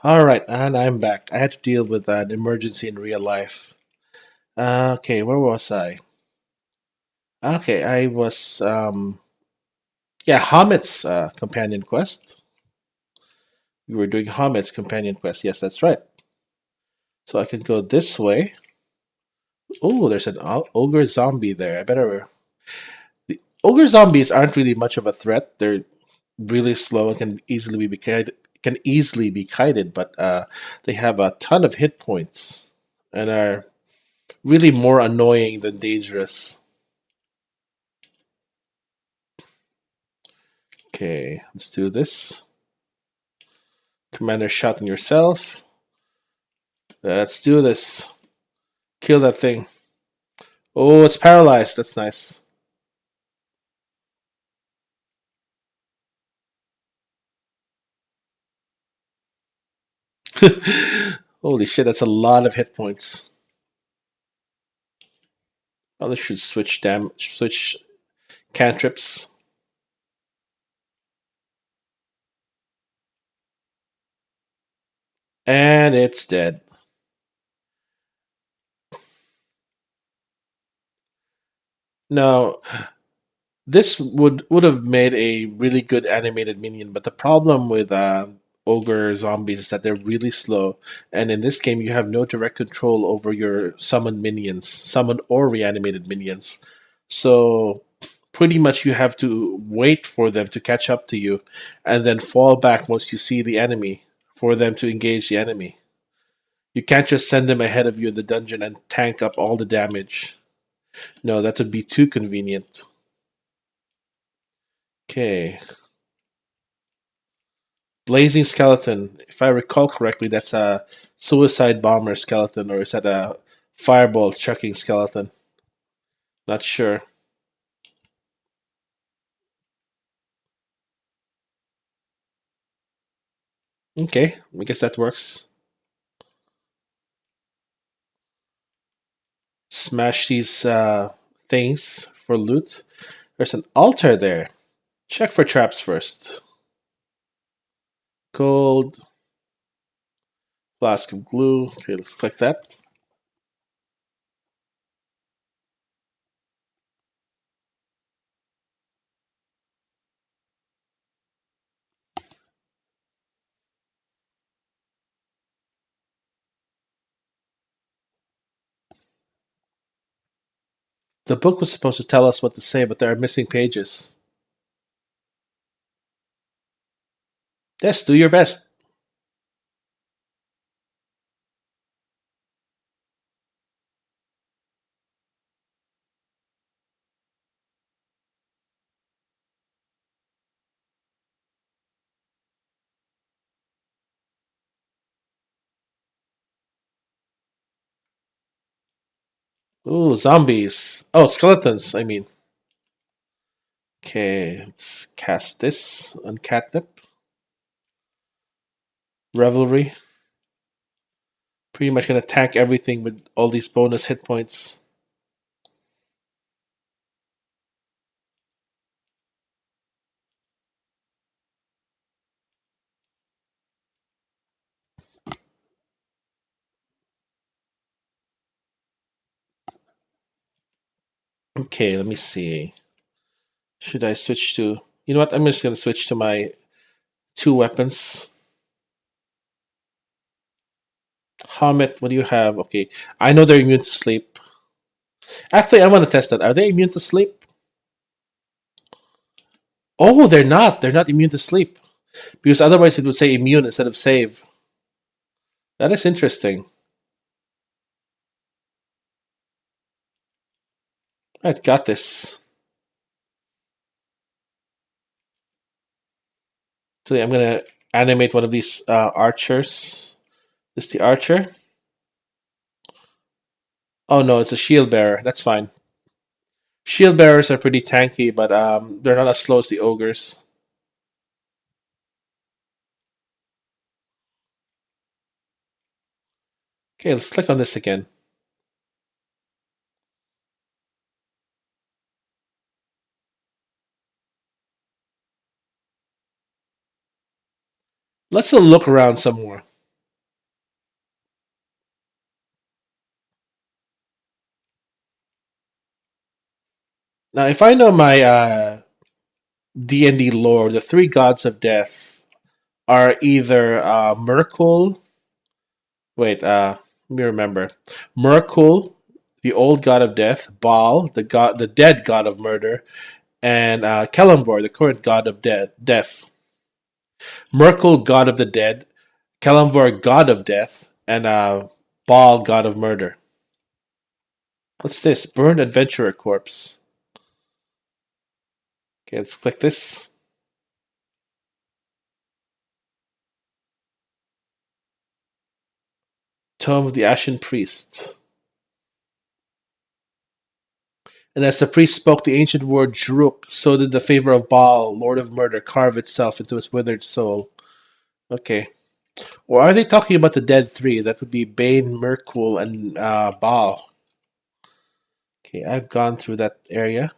Alright, and I'm back. I had to deal with an emergency in real life. Okay, where was I? Okay, I was, yeah, Hommet's companion quest. We were doing Hommet's companion quest. Yes, that's right. So I can go this way. Oh, there's an ogre zombie there. I better. The ogre zombies aren't really much of a threat. They're really slow and can easily be kited, but they have a ton of hit points and are really more annoying than dangerous. Okay, let's do this. Commander shot on yourself. Let's do this. Kill that thing. Oh, it's paralyzed. That's nice. Holy shit, that's a lot of hit points. Probably should switch cantrips. And it's dead. Now, this would have made a really good animated minion, but the problem with ogre zombies is that they're really slow, and in this game you have no direct control over your summoned minions, summoned or reanimated minions. So pretty much you have to wait for them to catch up to you, and then fall back once you see the enemy for them to engage the enemy. You can't just send them ahead of you in the dungeon and tank up all the damage. No, that would be too convenient. Okay. Blazing skeleton. If I recall correctly, that's a suicide bomber skeleton, or is that a fireball chucking skeleton? Not sure. Okay, I guess that works. Smash these things for loot. There's an altar there. Check for traps first. Gold. Flask of glue. Okay, let's click that. The book was supposed to tell us what to say, but there are missing pages. Yes, do your best. Ooh, zombies. Oh, skeletons, I mean. Okay, let's cast this on Catnip. Revelry. Pretty much gonna attack everything with all these bonus hit points. Okay, let me see. Should I switch to... You know what? I'm just gonna switch to my two weapons. Hommet, what do you have? Okay, I know they're immune to sleep. Actually, I want to test that. Are they immune to sleep? Oh, they're not. They're not immune to sleep. Because otherwise it would say immune instead of save. That is interesting. Alright, got this. So yeah, I'm gonna animate one of these archers. This is the archer. Oh no, it's a shield bearer. That's fine. Shield bearers are pretty tanky, but they're not as slow as the ogres. Okay, let's click on this again. Let's look around some more. Now, if I know my D&D lore, the three gods of death are either Merkul. Wait, let me remember. Merkul, the old god of death; Baal, the dead god of murder; and Kellumbor, the current god of death. Merkul, god of the dead; Kellumbor, god of death; and Baal, god of murder. What's this? Burned adventurer corpse. Okay, let's click this. Tome of the Ashen Priest. And as the priest spoke the ancient word Jruk, so did the favor of Baal, lord of murder, carve itself into his withered soul. Okay. Or are they talking about the dead three? That would be Bane, Merkul, and Baal. Okay, I've gone through that area.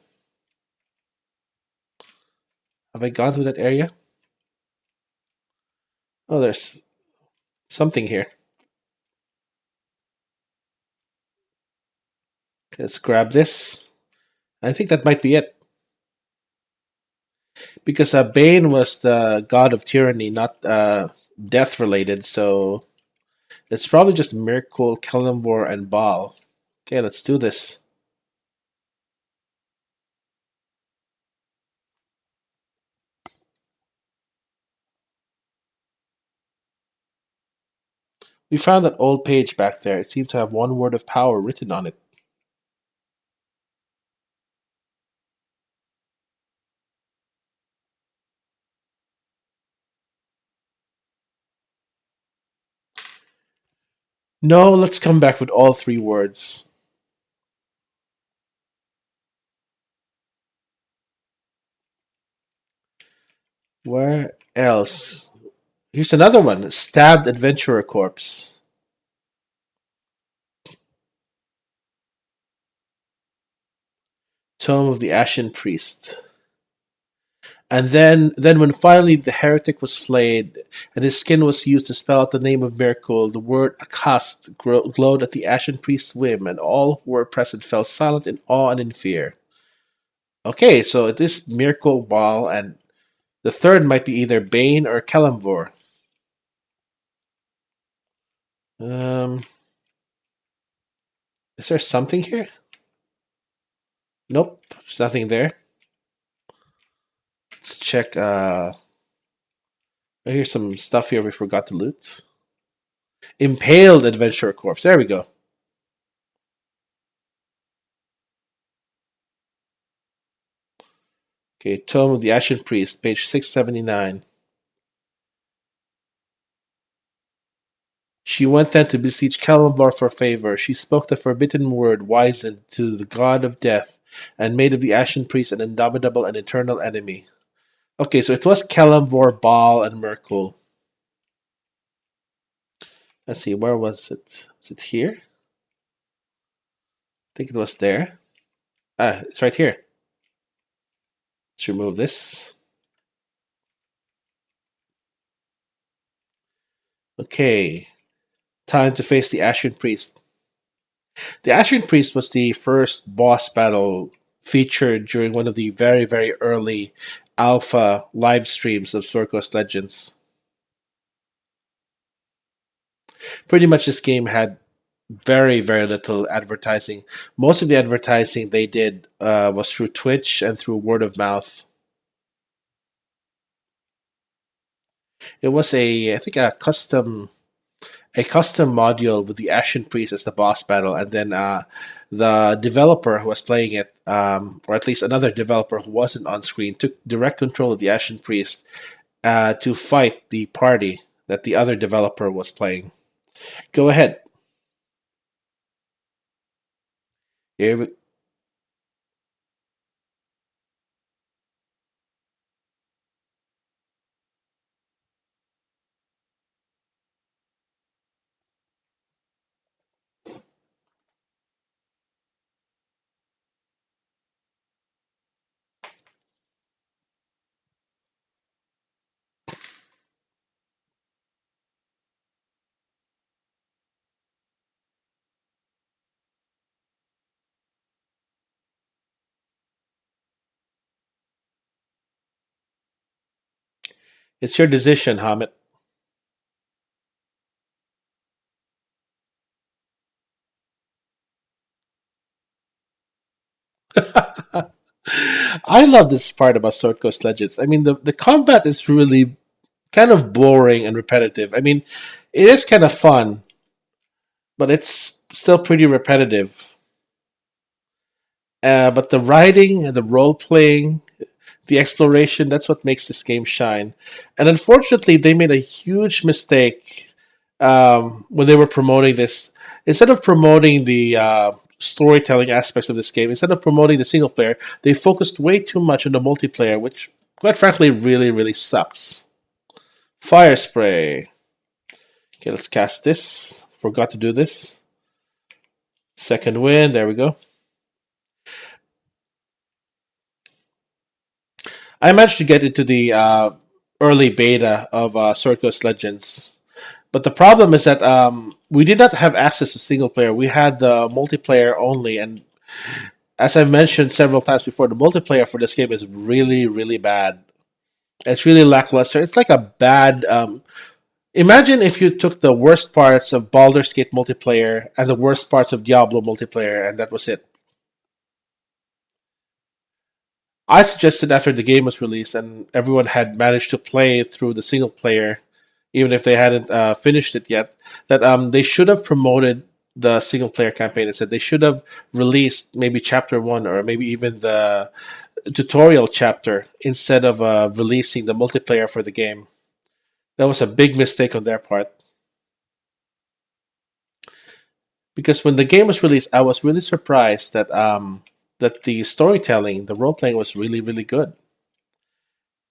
Have I gone through that area? Oh, there's something here. Okay, let's grab this. I think that might be it. Because Bane was the god of tyranny, not death related, so it's probably just Merkul, Kellumbor, and Baal. Okay, let's do this. We found that old page back there. It seemed to have one word of power written on it. No, let's come back with all three words. Where else? Here's another one. Stabbed adventurer corpse. Tome of the Ashen Priest. And then when finally the heretic was flayed, and his skin was used to spell out the name of Merkul, the word Akast glowed at the Ashen Priest's whim, and all who were present fell silent in awe and in fear. Okay, so it is Merkul Baal, and the third might be either Bane or Kellumbor. Um, is there something here? Nope, there's nothing there. Let's check. Here's some stuff here we forgot to loot. Impaled adventurer corpse. There we go. Okay, Tome of the Ashen Priest, page 679. She went then to beseech Kellumbor for favor. She spoke the forbidden word, wizened to the god of death, and made of the Ashen Priest an indomitable and eternal enemy. Okay, so it was Kellumbor, Baal, and Merkul. Let's see, where was it? Is it here? I think it was there. Ah, it's right here. Let's remove this. Okay, time to face the Ashen Priest. The Ashen Priest was the first boss battle featured during one of the very, very early alpha live streams of Sorco's Legends. Pretty much this game had very, very little advertising. Most of the advertising they did was through Twitch and through word of mouth. It was I think a custom module with the Ashen Priest as the boss battle, and then the developer who was playing it, or at least another developer who wasn't on screen, took direct control of the Ashen Priest to fight the party that the other developer was playing. Go ahead. Here we, It's your decision, Hamid. I love this part about Sword Coast Legends. I mean, the combat is really kind of boring and repetitive. I mean, it is kind of fun, but it's still pretty repetitive. But the writing and the role playing, the exploration, that's what makes this game shine. And unfortunately, they made a huge mistake when they were promoting this. Instead of promoting the storytelling aspects of this game, instead of promoting the single player, they focused way too much on the multiplayer, which, quite frankly, really, really sucks. Fire spray. Okay, let's cast this. Forgot to do this. Second wind. There we go. I managed to get into the early beta of Sword Coast Legends. But the problem is that we did not have access to single player. We had the multiplayer only, and as I've mentioned several times before, the multiplayer for this game is really, really bad. It's really lackluster. It's like a bad. Imagine if you took the worst parts of Baldur's Gate multiplayer and the worst parts of Diablo multiplayer, and that was it. I suggested after the game was released and everyone had managed to play through the single player, even if they hadn't finished it yet, that they should have promoted the single player campaign instead. They should have released maybe chapter one or maybe even the tutorial chapter instead of releasing the multiplayer for the game. That was a big mistake on their part. Because when the game was released, I was really surprised that the storytelling, the role playing was really, really good.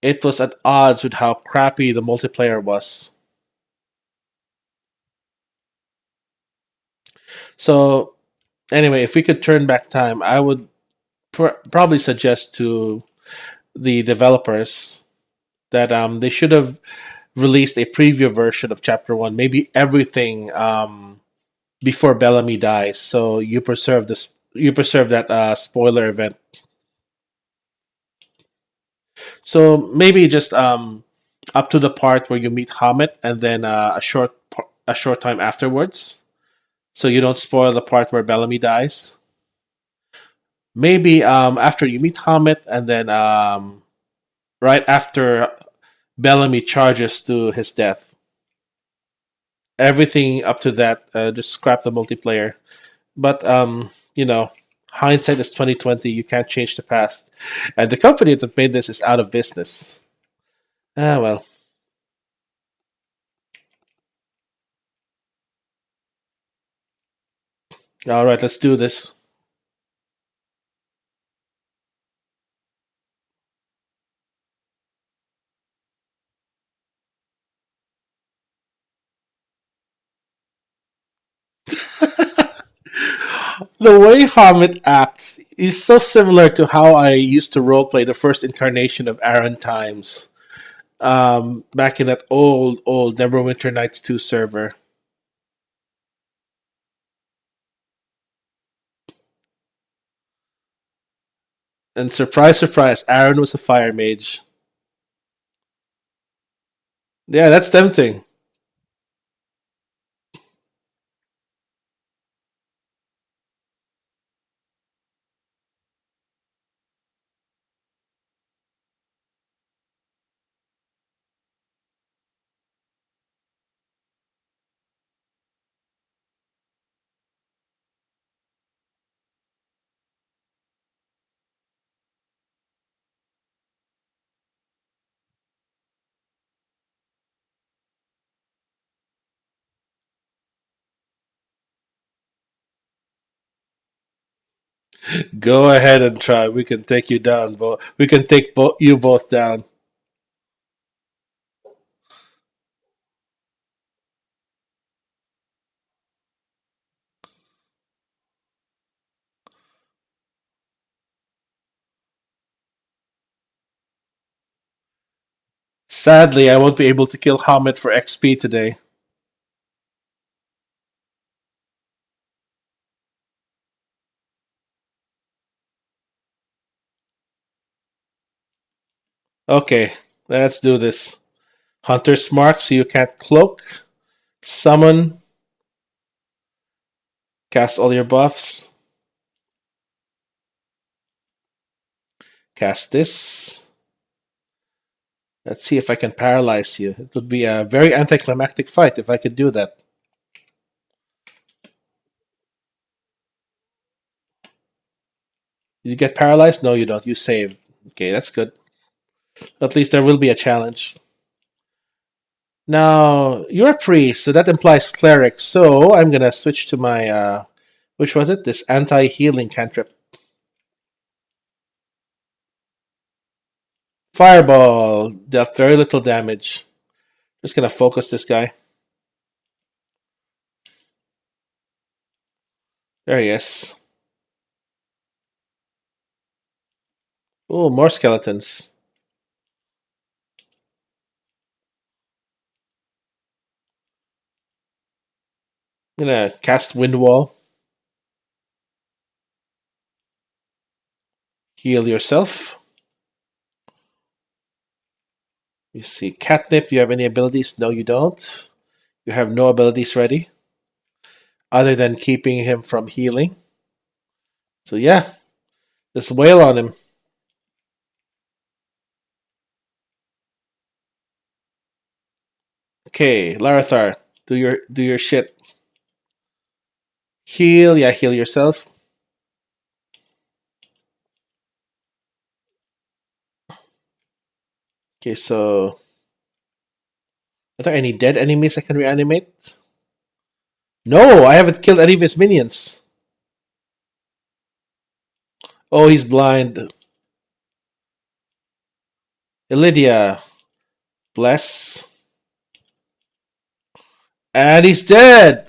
It was at odds with how crappy the multiplayer was. So anyway, if we could turn back time, I would probably suggest to the developers that they should have released a preview version of Chapter One, maybe everything before Bellamy dies, so you preserve this. You preserve that spoiler event. So maybe just up to the part where you meet Hommet, and then a short time afterwards, so you don't spoil the part where Bellamy dies. Maybe after you meet Hommet, and then right after Bellamy charges to his death. Everything up to that, just scrap the multiplayer. But hindsight is 2020. You can't change the past, and the company that made this is out of business. Ah well. All right, let's do this. The way Hamid acts is so similar to how I used to roleplay the first incarnation of Aaron Times back in that old Neverwinter Nights 2 server. And surprise, surprise, Aaron was a fire mage. Yeah, that's tempting. Go ahead and try. We can take you down. We can take you both down. Sadly, I won't be able to kill Hamid for XP today. Okay, let's do this. Hunter's Mark, so you can't cloak. Summon. Cast all your buffs. Cast this. Let's see if I can paralyze you. It would be a very anticlimactic fight if I could do that. You get paralyzed? No, you don't. You saved. Okay, that's good. At least there will be a challenge. Now, you're a priest, so that implies cleric. So I'm going to switch to my, which was it? This anti-healing cantrip. Fireball dealt very little damage. Just going to focus this guy. There he is. Oh, more skeletons. I'm going to cast Wind Wall. Heal yourself. You see, Catnip, do you have any abilities? No, you don't. You have no abilities ready, other than keeping him from healing. So yeah, just wail on him. Okay, Larathar, do your shit. Heal, yeah, heal yourself. Okay, so are there any dead enemies I can reanimate? No, I haven't killed any of his minions. Oh, he's blind. Elydia, bless. And he's dead!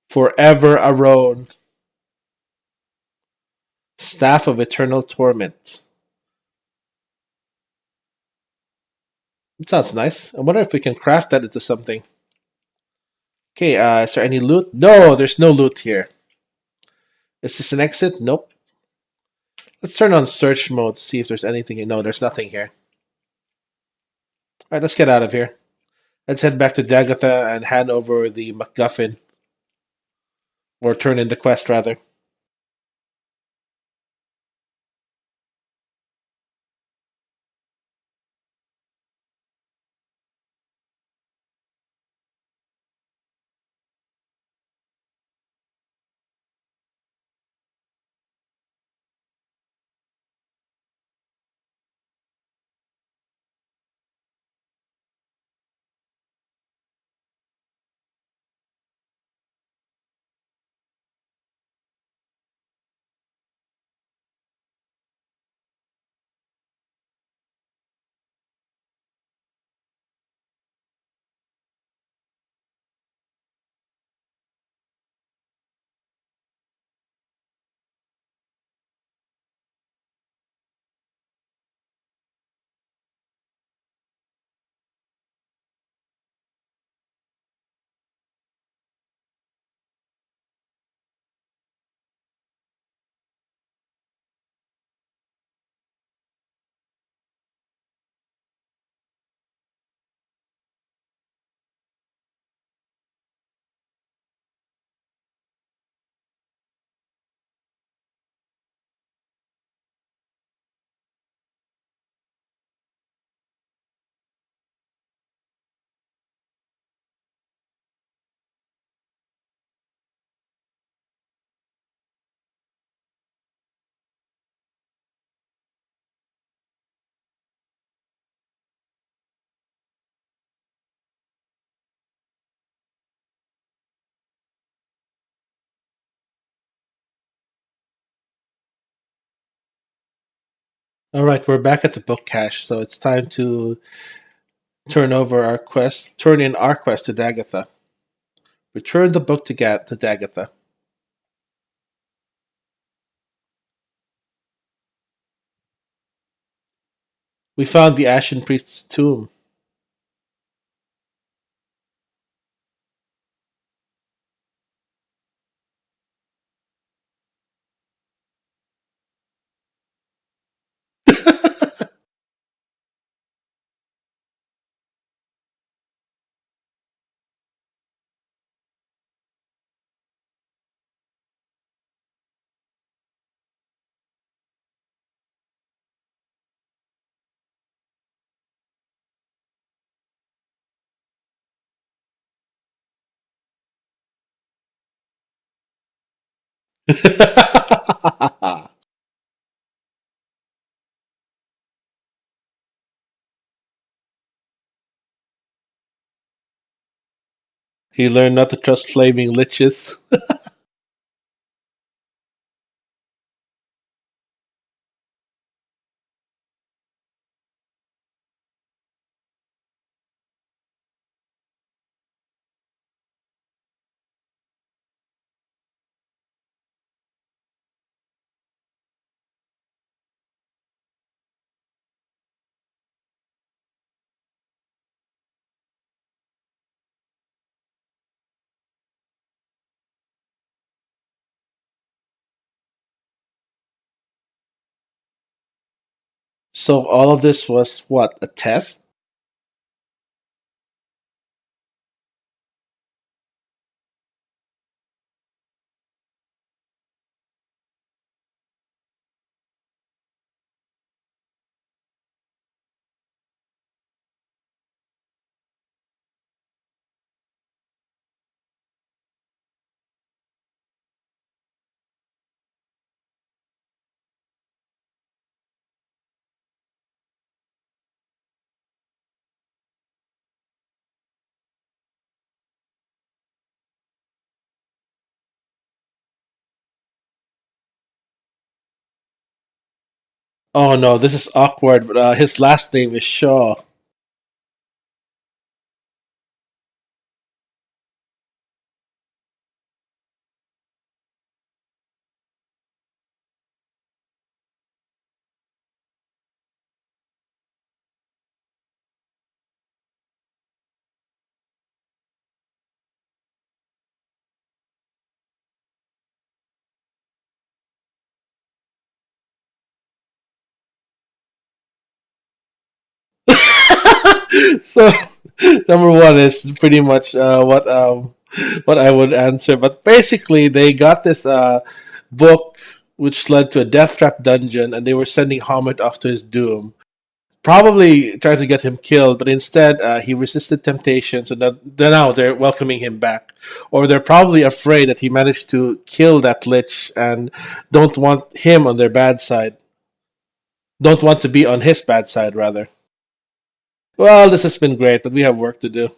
Forever Arone. Staff of Eternal Torment. It sounds nice. I wonder if we can craft that into something. Okay, is there any loot? No, there's no loot here. Is this an exit? Nope. Let's turn on search mode to see if there's anything. No, there's nothing here. Alright, let's get out of here. Let's head back to Dagatha and hand over the MacGuffin. Or turn in the quest, rather. Alright, we're back at the book cache, so it's time to turn in our quest to Dagatha. Return the book to Dagatha. We found the Ashen Priest's tomb. He learned not to trust flaming liches. So all of this was what, a test? Oh no, this is awkward. His last name is Shaw. So number one is pretty much what I would answer. But basically, they got this book which led to a death trap dungeon, and they were sending Hommet off to his doom. Probably trying to get him killed, but instead he resisted temptation. So that now they're welcoming him back, or they're probably afraid that he managed to kill that lich and don't want him on their bad side. Don't want to be on his bad side, rather. Well, this has been great, but we have work to do.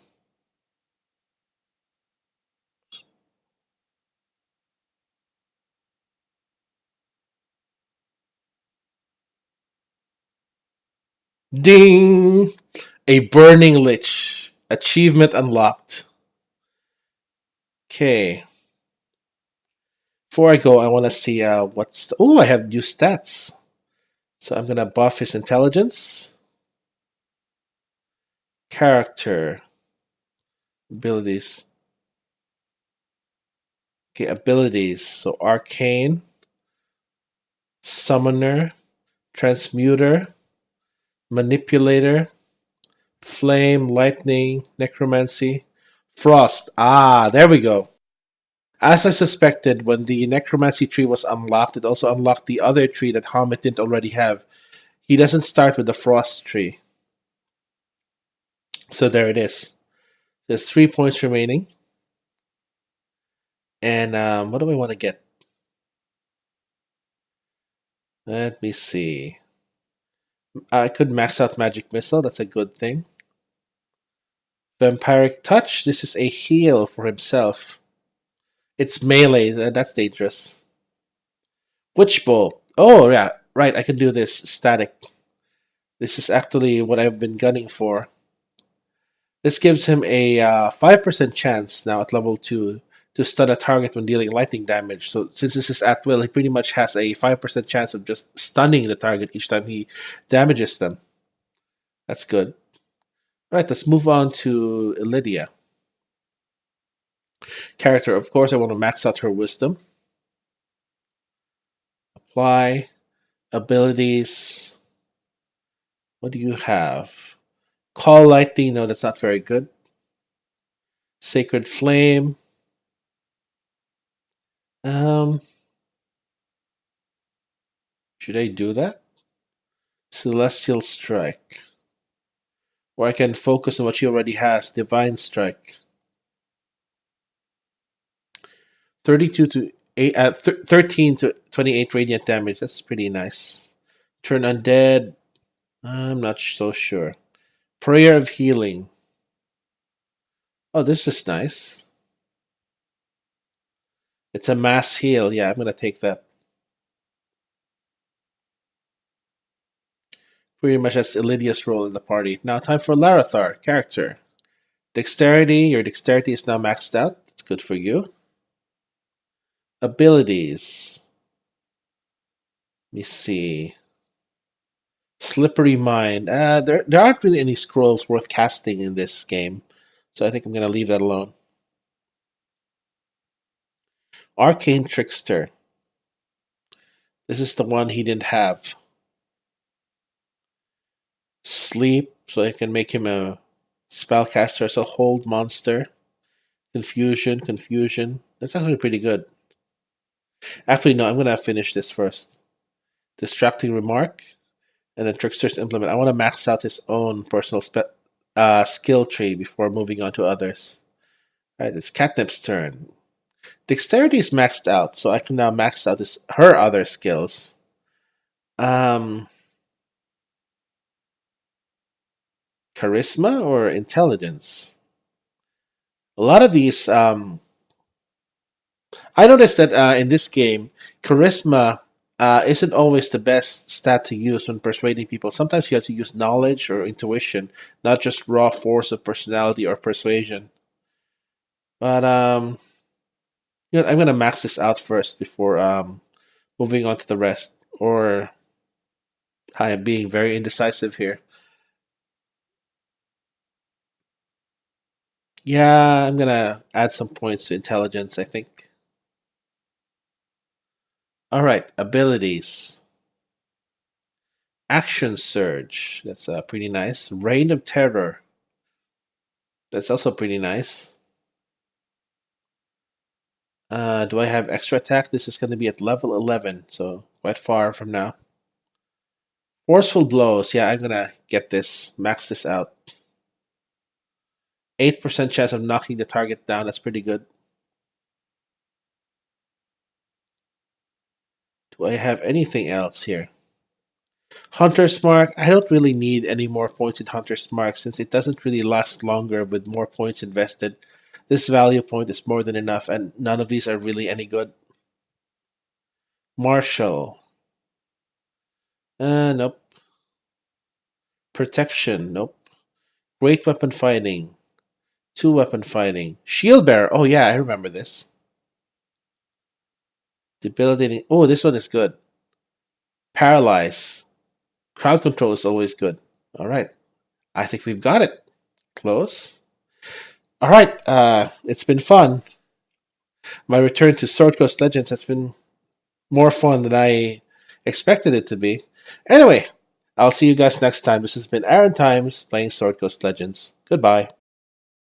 Ding! A burning lich. Achievement unlocked. Okay. Before I go, I want to see what's. Oh, I have new stats. So I'm going to buff his intelligence, character, abilities. Okay, abilities. So arcane, summoner, transmuter, manipulator, flame, lightning, necromancy, frost. Ah, there we go. As I suspected, when the necromancy tree was unlocked, it also unlocked the other tree that Hommet didn't already have. He doesn't start with the frost tree. So there it is. There's 3 points remaining. And what do I want to get? Let me see. I could max out Magic Missile. That's a good thing. Vampiric Touch. This is a heal for himself. It's melee. That's dangerous. Witch Bolt. Oh, yeah. Right, I can do this. Static. This is actually what I've been gunning for. This gives him a 5% chance now at level 2 to stun a target when dealing lightning damage. So since this is at will, he pretty much has a 5% chance of just stunning the target each time he damages them. That's good. All right, let's move on to Elydia. Character, of course, I want to max out her wisdom. Apply. Abilities. What do you have? Call lightning. No, that's not very good. Sacred flame. Um, should I do that? Celestial strike. Or I can focus on what she already has. Divine strike. 32 to 8, 13 to 28 radiant damage. That's pretty nice. Turn undead. I'm not so sure. Prayer of healing. Oh, this is nice. It's a mass heal. Yeah, I'm gonna take that. Pretty much that's Elydia's role in the party. Now time for Larathar, character. Dexterity. Your dexterity is now maxed out. That's good for you. Abilities. Let me see. Slippery Mind. There aren't really any scrolls worth casting in this game, so I think I'm going to leave that alone. Arcane Trickster. This is the one he didn't have. Sleep, so I can make him a spellcaster, so hold monster. Confusion. That's actually pretty good. Actually, no, I'm going to finish this first. Distracting Remark. And then Trickster's Implement. I want to max out his own personal skill tree before moving on to others. Alright, it's Catnip's turn. Dexterity is maxed out, so I can now max out her other skills. Charisma or intelligence? A lot of these, I noticed that in this game, charisma isn't always the best stat to use when persuading people. Sometimes you have to use knowledge or intuition, not just raw force of personality or persuasion. But you know, I'm gonna max this out first before moving on to the rest. Or I am being very indecisive here. Yeah, I'm gonna add some points to intelligence, I think. Alright, abilities. Action Surge. That's pretty nice. Reign of Terror. That's also pretty nice. Do I have extra attack? This is going to be at level 11, so quite far from now. Forceful Blows. Yeah, I'm going to get this. Max this out. 8% chance of knocking the target down. That's pretty good. Do I have anything else here? Hunter's Mark. I don't really need any more points in Hunter's Mark since it doesn't really last longer with more points invested. This value point is more than enough, and none of these are really any good. Martial. Nope. Protection. Nope. Great Weapon Fighting. 2-weapon fighting. Shield Bearer. Oh, yeah, I remember this. Debilitating. Oh, this one is good. Paralyze. Crowd control is always good. All right. I think we've got it. Close. All right. It's been fun. My return to Sword Coast Legends has been more fun than I expected it to be. Anyway, I'll see you guys next time. This has been Aaron Times playing Sword Coast Legends. Goodbye.